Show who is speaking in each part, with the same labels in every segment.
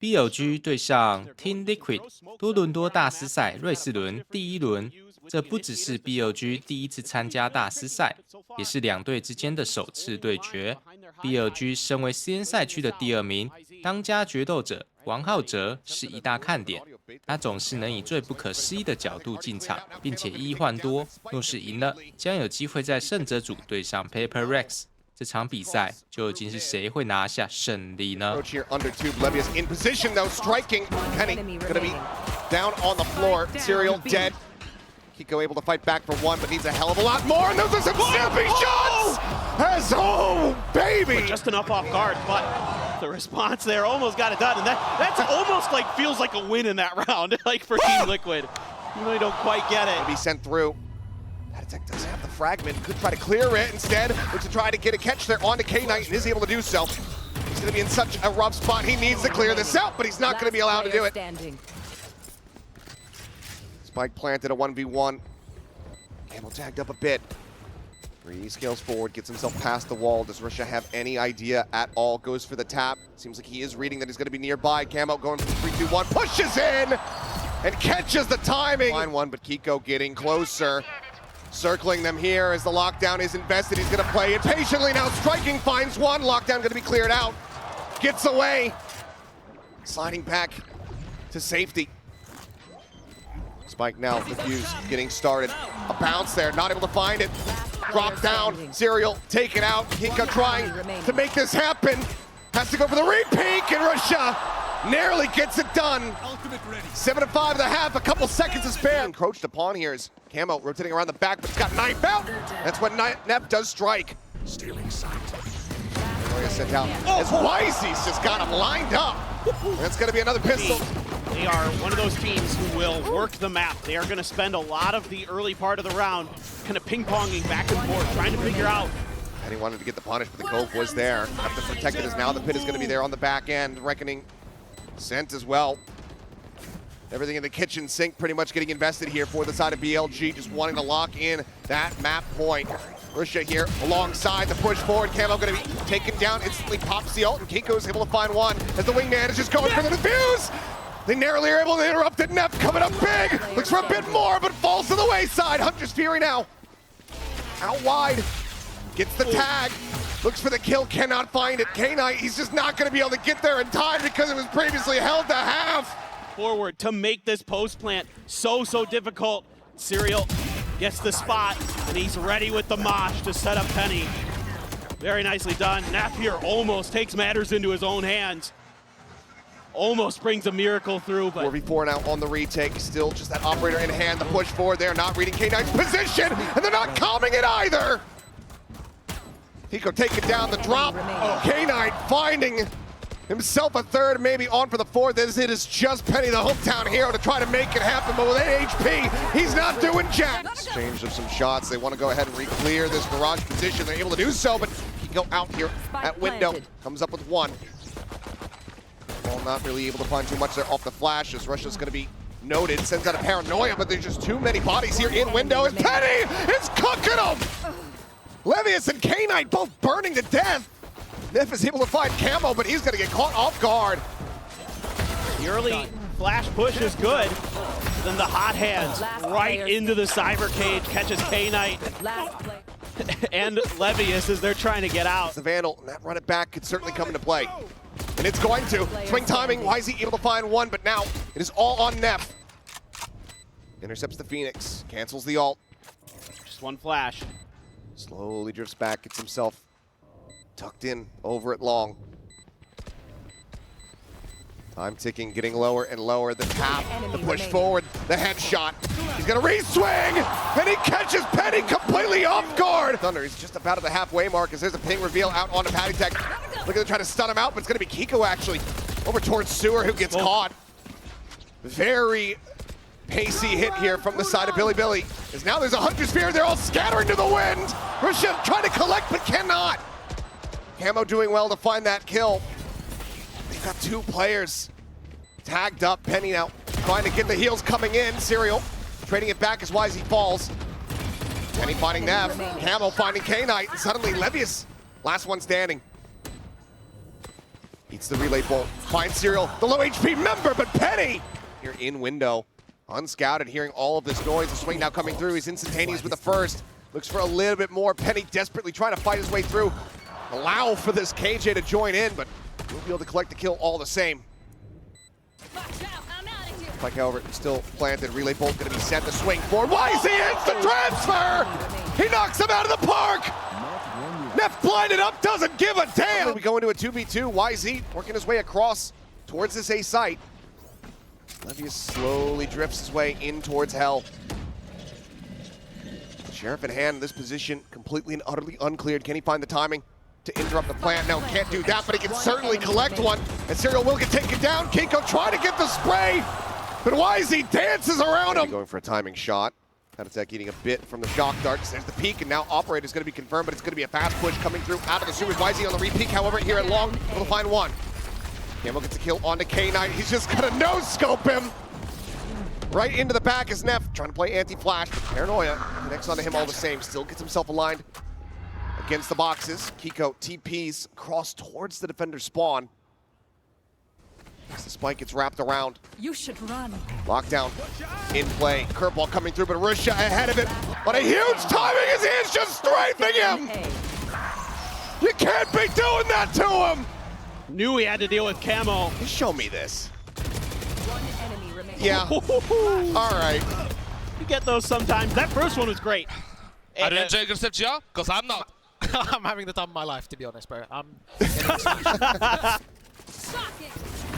Speaker 1: BLG 对上 Team Liquid 多伦多大师赛瑞士轮第1轮，这不只是 BLG 第一次参加大师赛，也是两队之间的首次对决。BLG 身为 CN 赛区的第2名，当家决斗者王浩哲是一大看点。他总是能以最不可思议的角度进场，并且一换多。若是赢了，将有机会在胜者组对上 Paper Rex。这场比赛究竟是谁会拿下胜利呢？
Speaker 2: Levius in position though, striking. Penny gonna be down on the floor. Serial dead. Kiko able to fight back for one, but needs a hell of a lot more. And those are some snappy shots! As baby!
Speaker 3: But just enough off guard, but the response there almost got it done. And that's almost like feels like a win in that round, like for Team Liquid. You really don't quite get it.
Speaker 2: Be sent through. Tech does have the fragment, could try to clear it instead, looks to try to get a catch there onto K-Knight and is able to do so. He's going to be in such a rough spot, he needs to clear this out, but he's not going to be allowed to do it. Spike planted a 1v1. Camel tagged up a bit. Bree scales forward, gets himself past the wall. Does Russia have any idea at all? Goes for the tap. Seems like he is reading that he's going to be nearby. Camo going for 3-2-1, pushes in and catches the timing. Line one, but Kiko getting closer. Circling them here as the lockdown is invested. He's going to play it patiently now. Striking, finds one. Lockdown going to be cleared out. Gets away. Sliding back to safety. Spike now, the fuse getting started. A bounce there, not able to find it. Drop down, Serial taken out. Kiko trying to make this happen. Has to go for the repeat, and Russia narrowly gets it done. 7-5 and a half, a couple seconds to spare. Encroached upon here is Camo rotating around the back, but he's got knife out. That's what Nep does strike. Stealing sight. Sent out as whzy just got him lined up. That's going to be another pistol.
Speaker 3: They are one of those teams who will work the map. They are going to spend a lot of the early part of the round kind of ping-ponging back and forth, trying to figure out.
Speaker 2: And he wanted to get the punish, but the Cove was there. Have to protect it as now the pit is going to be there on the back end. Reckoning sent as well. Everything in the kitchen sink pretty much getting invested here for the side of BLG, just wanting to lock in that map point. Russia here alongside the push forward. Camo going to be taken down, instantly pops the ult, and Kiko's able to find one as the wingman is just going for the defuse. They narrowly are able to interrupt it. Nep coming up big, looks for a bit more, but falls to the wayside. Hunter's Fury now out wide, gets the tag, looks for the kill, cannot find it. K-Knight, he's just not going to be able to get there in time because it was previously held to half.
Speaker 3: Forward to make this post plant so difficult. Serial gets the spot, and he's ready with the mosh to set up Penny. Very nicely done. Napier almost takes matters into his own hands. Almost brings a miracle through, but
Speaker 2: 4v4 now on the retake. Still just that operator in hand. The push forward. They're not reading K-Knight's position, and they're not calming it either. Kiko taking down the drop. K-Knight finding himself a third, maybe on for the fourth, as it is just Penny, the hometown hero, to try to make it happen, but with 8 HP, he's not doing jack. Exchange of some shots. They want to go ahead and re-clear this barrage position. They're able to do so, but Kiko out here at window. Comes up with one. Well, not really able to find too much there off the flash, as Russia's going to be noted. Sends out a paranoia, but there's just too many bodies here in window, as Penny is cooking them! Levius and K-Knight both burning to death. Nef is able to find Camo, but he's going to get caught off guard.
Speaker 3: The early flash push is good. Then the hot hands right into the cyber cage, catches K-Knight and Levius as they're trying to get out.
Speaker 2: The Vandal, and that run it back could certainly come into play. And it's going to. Swing timing, whzy able to find one, but now it is all on Nef. Intercepts the Phoenix, cancels the ult.
Speaker 3: Just one flash.
Speaker 2: Slowly drifts back, gets himself tucked in over it long. Time ticking, getting lower and lower. The tap, the push forward, the headshot. He's gonna re-swing, and he catches Penny completely off guard. Thunder is just about at the halfway mark as there's a ping reveal out onto Patty Tech. Looking to try to stun him out, but it's gonna be Kiko actually over towards Sewer, who gets caught. Very pacey hit here from the side of Billy. As now there's a Hunter Spear, they're all scattering to the wind. Russia trying to collect, but cannot. Camo doing well to find that kill. They've got 2 players tagged up. Penny now trying to get the heals coming in. Serial trading it back as whzy falls. Penny finding Nav. Camo finding K-Knight. And suddenly Levius, last one standing. Eats the relay bolt. Finds Serial, the low HP member, but Penny! Here in window. Unscouted, hearing all of this noise. The swing now coming through. He's instantaneous with the first. Looks for a little bit more. Penny desperately trying to fight his way through. Allow for this KJ to join in, but we'll be able to collect the kill all the same. Spike, however, still planted. Relay bolt going to be sent. The swing forward. whzy instant transfer! He knocks him out of the park! Neff blinded up, doesn't give a damn! We go into a 2v2. whzy working his way across towards this A site. Levius slowly drifts his way in towards hell. Sheriff in hand in this position, completely and utterly uncleared. Can he find the timing to interrupt the plant? No, can't do that, but he can certainly collect one. And Serial will get taken down. Kiko trying to get the spray, but whzy dances around him. Going for a timing shot. Patatech eating a bit from the shock darts. There's the peek, and now Operator is going to be confirmed, but it's going to be a fast push coming through out of the sewers. whzy on the re-peek, however, here at long, able to find one. Camo gets a kill onto K9. He's just going to no-scope him. Right into the back is Neff, trying to play anti-flash, but Paranoia connects onto him all the same. Still gets himself aligned against the boxes. Kiko TPs across towards the defender's spawn. As the spike gets wrapped around.
Speaker 4: You should run.
Speaker 2: Lockdown in play. Curveball coming through, but Russia ahead of it. But a huge timing as he is just strafing him! You can't be doing that to him!
Speaker 3: Knew he had to deal with Camo.
Speaker 2: Show me this.
Speaker 4: One enemy remaining.
Speaker 2: Yeah. All right.
Speaker 3: You get those sometimes. That first one was great.
Speaker 5: Are you enjoying yourself, Gio? Because I'm not.
Speaker 6: I'm having the time of my life, to be honest, bro.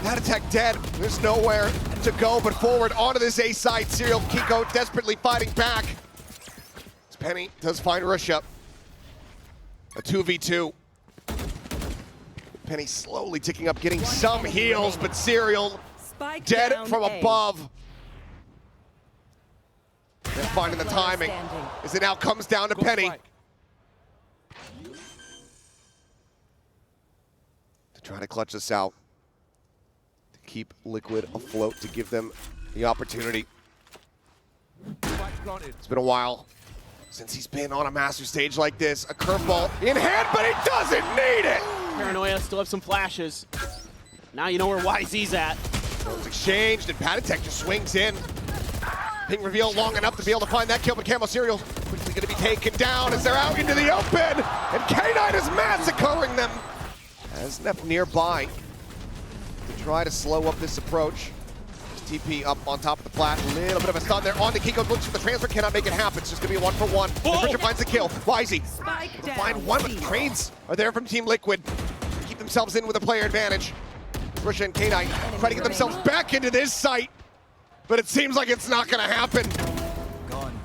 Speaker 2: Patatech dead. There's nowhere to go but forward onto this A side. Serial Kiko desperately fighting back. As Penny does find Russia. A 2v2. Penny slowly ticking up, getting some heals, but Serial
Speaker 4: Spike
Speaker 2: dead
Speaker 4: down
Speaker 2: from
Speaker 4: A.
Speaker 2: above. And finding the timing as it now comes down to Penny. To try to clutch this out. To keep Liquid afloat, to give them the opportunity. It's been a while since he's been on a master stage like this. A curveball in hand, but he doesn't need it!
Speaker 3: Paranoia still have some flashes. Now you know where whzy's at.
Speaker 2: It's exchanged, and Patatech just swings in. Ping reveal long enough to be able to find that kill, but Camo Serial quickly going to be taken down as they're out into the open, and K9 is massacring them. As Neff nearby to try to slow up this approach. TP up on top of the plat, a little bit of a stun there on the Kiko, looks for the transfer, cannot make it happen. It's just gonna be a 1-for-1. Richard finds the kill. whzy find one, but the trades are there from Team Liquid. They keep themselves in with a player advantage. Russia and K9 try to get themselves back into this site, but it seems like it's not gonna happen.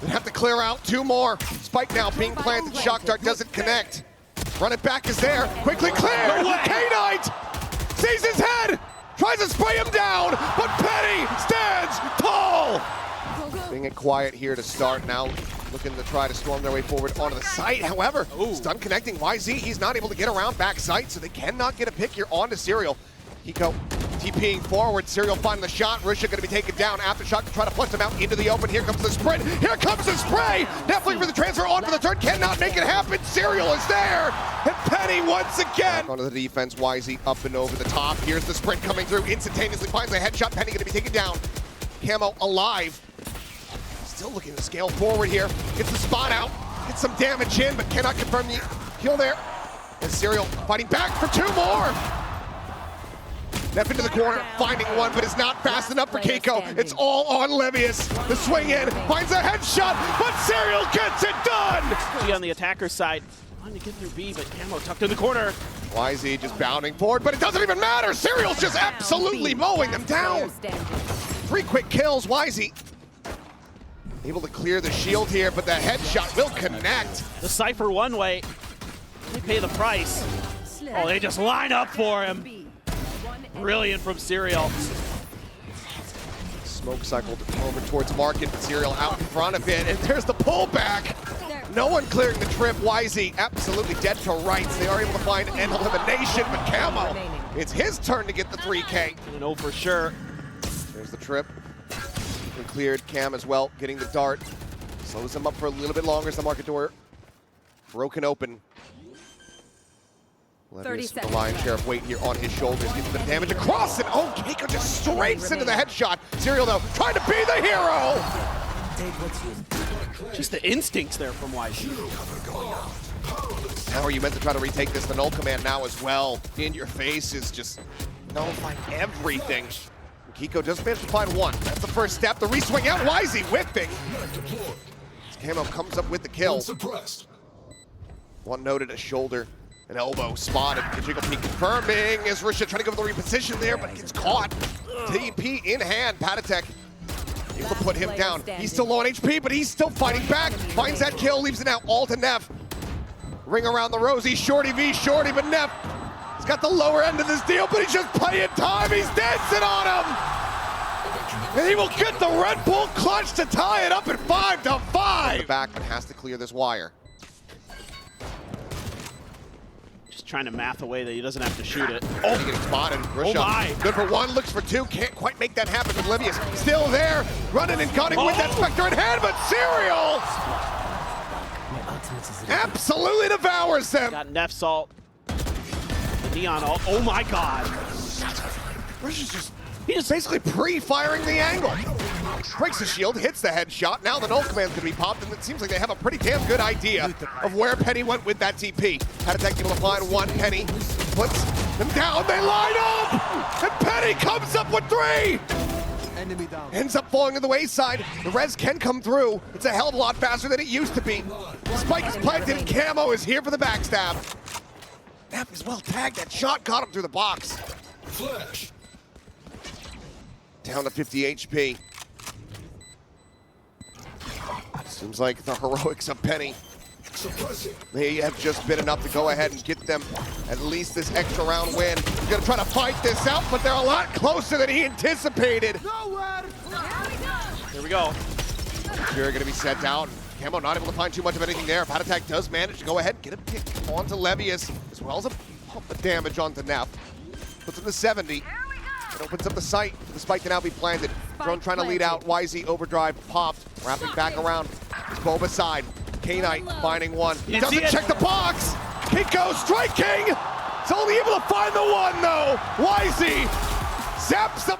Speaker 2: They have to clear out two more. Spike now being planted, shock dart doesn't connect. Run it back is there, quickly cleared. K9 sees his head, tries to spray him down, but Penny stands tall. Being it quiet here to start now, looking to try to storm their way forward onto the site. However, stun connecting whzy, he's not able to get around back site, so they cannot get a pick here onto Serial. Kiko TPing forward, Serial finding the shot. Russia going to be taken down. Aftershock to try to punch him out into the open. Here comes the sprint. Here comes the spray. Definitely for the transfer on for the turn. Cannot make it happen. Serial is there. And Penny once again. Onto the defense. whzy up and over the top. Here's the sprint coming through. Instantaneously finds a headshot. Penny going to be taken down. Camo alive. Still looking to scale forward here. Gets the spot out. Gets some damage in, but cannot confirm the kill there. And Serial fighting back for two more. Neff into the corner, finding one, but it's not fast enough for Kiko. It's all on Levius. The swing in, finds a headshot, but Serial gets it done!
Speaker 3: G on the attacker side, trying to get through B, but Camo tucked in the corner.
Speaker 2: whzy just bounding forward, but it doesn't even matter! Serial's just absolutely mowing them down! 3 quick kills, whzy able to clear the shield here, but the headshot will connect.
Speaker 3: The Cypher one way, they pay the price. Oh, they just line up for him. Brilliant from Serial.
Speaker 2: Smoke cycled over towards Market, but Serial out in front of it, and there's the pullback. No one clearing the trip. whzy absolutely dead to rights. They are able to find an elimination, but Camo, it's his turn to get the 3K.
Speaker 3: I know for sure.
Speaker 2: There's the trip. And cleared Cam as well, getting the dart. Slows him up for a little bit longer as the market door broken open. Levius with the lion's share of weight here on his shoulders, gets the damage across it. Oh, Keiko just strafes into the headshot. Serial though, trying to be the hero.
Speaker 3: Just the instincts there from whzy.
Speaker 2: How are you meant to try to retake this? The null command now as well. In your face is just nullifying everything. Keiko just managed to find one. That's the first step. The re-swing out. whzy whipping. Camo comes up with the kill. One noted a shoulder, an elbow spotted. Kajiko P confirming as Risha trying to go for the reposition there, but gets caught. TP in hand. Patatek able to put him down. He's still low on HP, but he's still fighting back. Finds that kill, leaves it out all to Neff. Ring around the rosy, Shorty v Shorty, but Neff has got the lower end of this deal, but he's just playing time. He's dancing on him. And he will get the Red Bull clutch to tie it up at 5-5. The back, but has to clear this wire.
Speaker 3: Just trying to math away that he doesn't have to shoot it.
Speaker 2: Oh, getting spotted. Risha,
Speaker 3: my.
Speaker 2: good for one, looks for two. Can't quite make that happen. Oblivious still there, running and gunning with that Spectre in hand, but Serial absolutely devours them.
Speaker 3: Got Neff salt. The neon ult. Oh my god.
Speaker 2: Risha's just basically pre-firing the angle. Breaks the shield, hits the headshot. Now the null command's gonna be popped, and it seems like they have a pretty damn good idea of where Penny went with that TP. Patatek able to find one. Penny puts them down. They line up, and Penny comes up with 3.
Speaker 7: Enemy down.
Speaker 2: Ends up falling to the wayside. The res can come through. It's a hell of a lot faster than it used to be. Spike is planted, and Camo is here for the backstab. Neff is well tagged. That shot got him through the box.
Speaker 7: Flash.
Speaker 2: Down to 50 HP. Seems like the heroics of Penny. They have just been enough to go ahead and get them at least this extra round win. He's gonna try to fight this out, but they're a lot closer than he anticipated.
Speaker 3: Here we go.
Speaker 2: Fury gonna be set down. Camo not able to find too much of anything there. Patatek does manage to go ahead and get a pick onto Levius, as well as a pump of damage onto Neff. Puts him to 70. It opens up the site. The spike can now be planted. Drone trying to lead out. whzy overdrive popped. Wrapping back around. It's Boba side. K-Knight finding one. He doesn't check the box. Keiko striking. It's only able to find the one though. whzy zaps them.